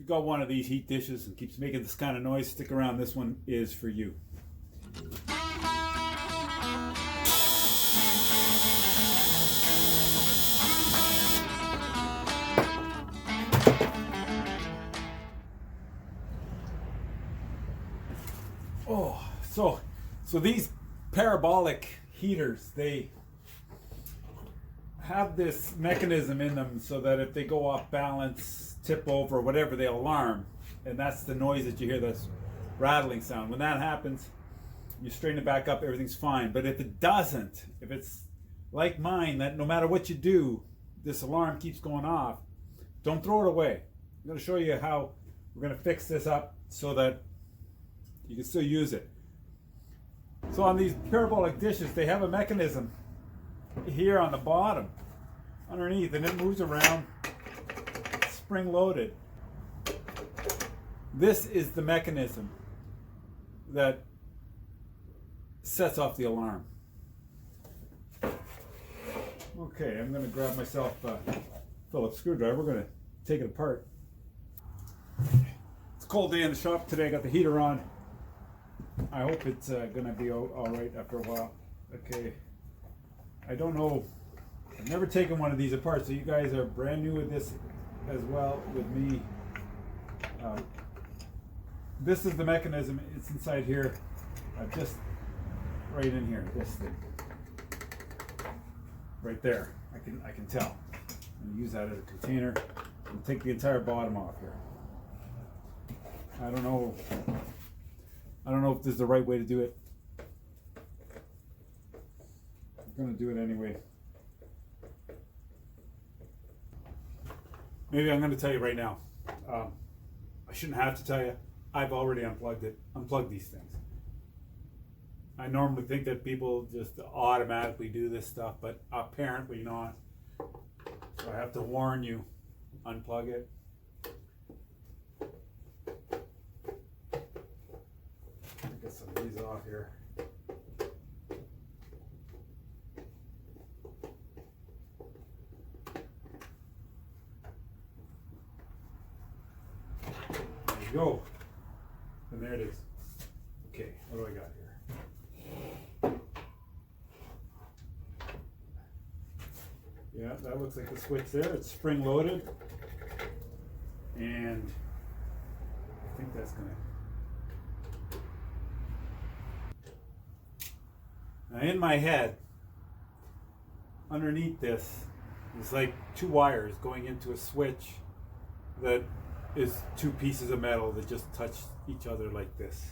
got one of these heat dishes and keeps making this kind of noise, stick around. This one is for you. Oh, so these parabolic heaters, they have this mechanism in them so that if they go off balance, tip over, whatever, they alarm. And that's the noise that you hear, this rattling sound. When that happens, you straighten it back up, everything's fine. But if it doesn't, if it's like mine, that no matter what you do, this alarm keeps going off, don't throw it away. I'm going to show you how we're going to fix this up so that you can still use it. So on these parabolic dishes, they have a mechanism here on the bottom, underneath, and it moves around, spring loaded. This is the mechanism that sets off the alarm. Okay, I'm going to grab myself a Phillips screwdriver. We're going to take it apart. It's a cold day in the shop today. I got the heater on. I hope it's going to be all right after a while. Okay. I don't know. I've never taken one of these apart, so you guys are brand new with this as well with me. This is the mechanism. It's inside here. Just right in here. This thing. Right there. I can tell. I'm going to use that as a container and take the entire bottom off here. I don't know if this is the right way to do it. I'm going to do it anyway. Maybe I'm going to tell you right now. I shouldn't have to tell you. I've already unplugged it. Unplugged these things. I normally think that people just automatically do this stuff, but apparently not. So I have to warn you. Unplug it. Get some of these off here. There you go. And there it is. Okay, what do I got here? Yeah, that looks like the switch there. It's spring loaded. And I think that's gonna. Now in my head, underneath this, is like two wires going into a switch that is two pieces of metal that just touch each other like this.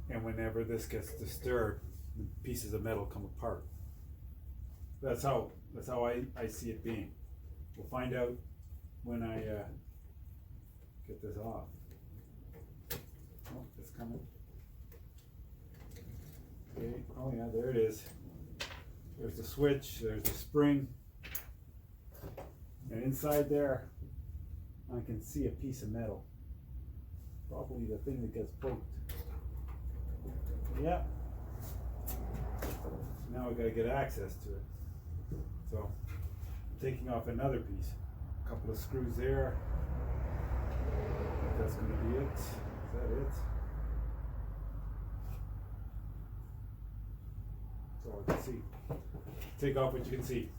And whenever this gets disturbed, the pieces of metal come apart. That's how I see it being. We'll find out when I get this off. Oh, it's coming. Okay. Oh yeah, there it is. There's the switch, there's the spring. And inside there, I can see a piece of metal. Probably the thing that gets poked. Yeah. Now I gotta get access to it. So, I'm taking off another piece. A couple of screws there. I think that's gonna be it. Is that it? That's all I can see. Take off what you can see.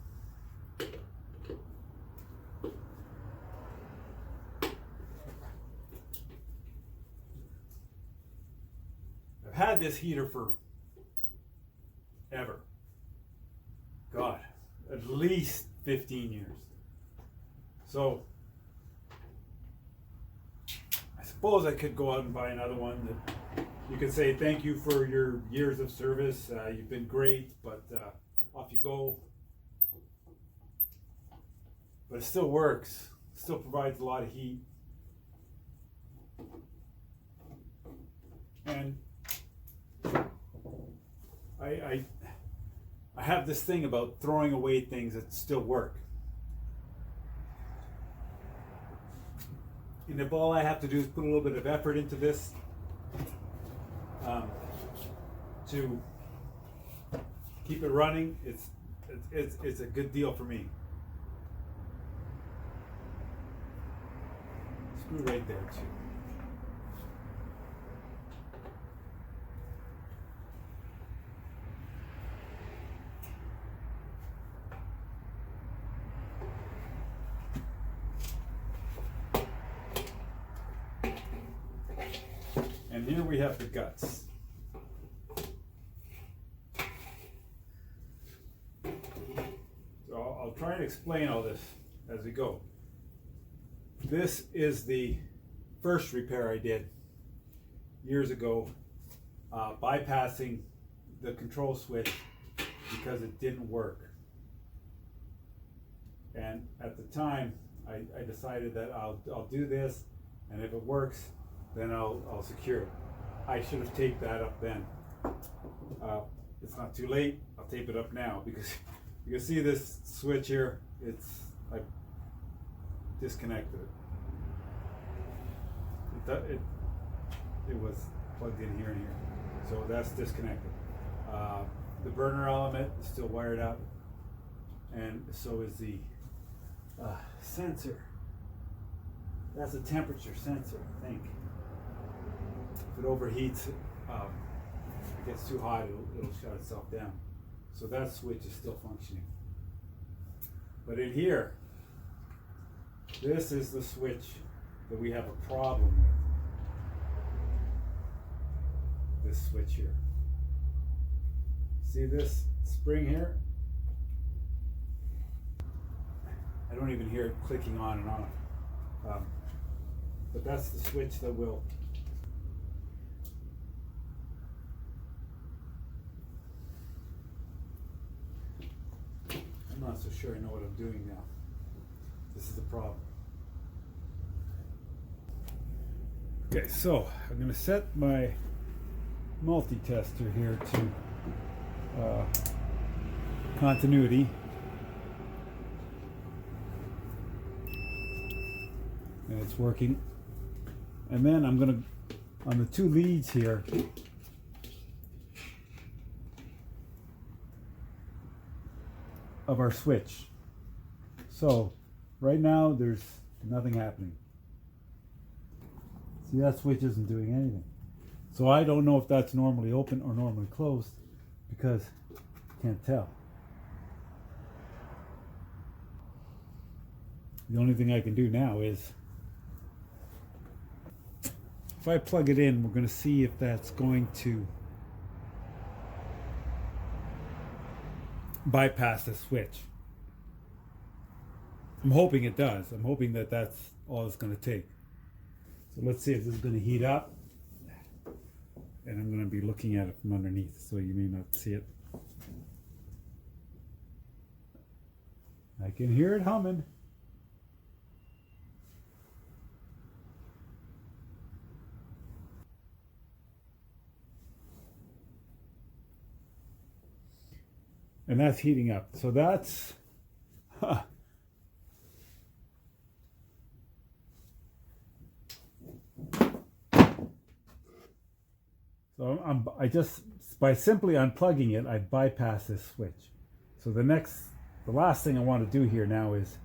I've had this heater for ever. God, at least 15 years. So I suppose I could go out and buy another one that you could say thank you for your years of service. You've been great, but off you go. But it still works. It still provides a lot of heat. And I have this thing about throwing away things that still work. And if all I have to do is put a little bit of effort into this to keep it running, it's a good deal for me. screw right there too. And here we have the guts. So I'll try and explain all this as we go. This is the first repair I did years ago, bypassing the control switch because it didn't work. And at the time, I decided that I'll do this, and if it works, then I'll secure it. I should have taped that up then. It's not too late. I'll tape it up now because you can see this switch here. I disconnected it. It was plugged in here and here, so that's disconnected. The burner element is still wired up, and so is the sensor. That's a temperature sensor, I think. If it overheats, it gets too hot, it'll shut itself down. So that switch is still functioning. But in here, this is the switch that we have a problem with. This switch here. See this spring here? I don't even hear it clicking on and off. But that's the switch that will I'm not so sure I know what I'm doing now. This is the problem. Okay, so I'm going to set my multi-tester here to continuity. And it's working. And then I'm going to, on the two leads here, of our switch. So right now there's nothing happening. See, that switch isn't doing anything. So I don't know if that's normally open or normally closed because I can't tell. The only thing I can do now is, if I plug it in, we're going to see if that's going to bypass the switch. I'm hoping it does. I'm hoping that that's all it's going to take. So let's see if this is going to heat up. And I'm going to be looking at it from underneath, so you may not see it. I can hear it humming. And that's heating up. So that's so I just, by simply unplugging it, I bypass this switch. So the last thing I want to do here now is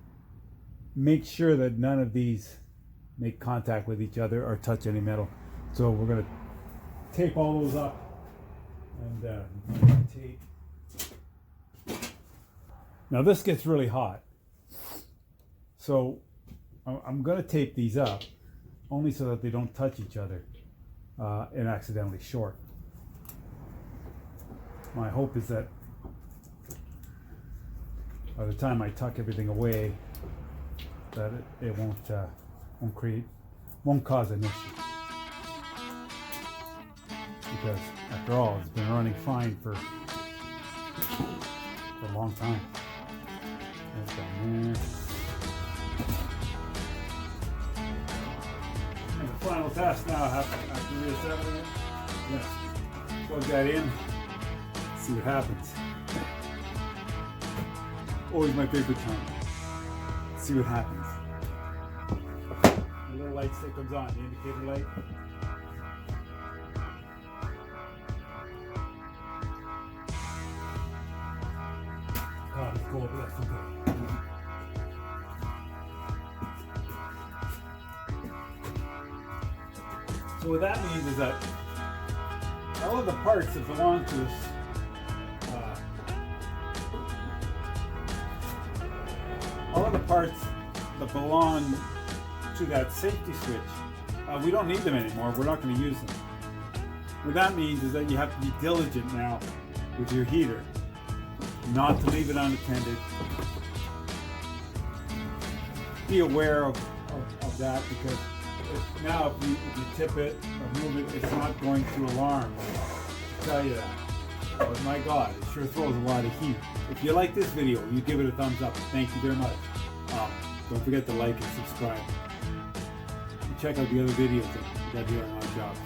make sure that none of these make contact with each other or touch any metal. So we're going to tape all those up and tape. Now this gets really hot, so I'm going to tape these up only so that they don't touch each other and accidentally short. My hope is that by the time I tuck everything away, that it won't cause an issue. Because after all, it's been running fine for a long time. That's down there. And the final task now after reassembling it. Let's plug that in, see what happens. Always my favorite time. See what happens. The little light still comes on, the indicator light. God, it's cold, but that's okay. So what that means is that all of the parts that belong to us, all of the parts that belong to that safety switch, we don't need them anymore. We're not going to use them. What that means is that you have to be diligent now with your heater, not to leave it unattended. Be aware of that, because now if you tip it or move it, it's not going to alarm. I'll tell you that. But my God, it sure throws a lot of heat. If you like this video, you give it a thumbs up. Thank you very much. Don't forget to like and subscribe. And check out the other videos that we got here on our jobs.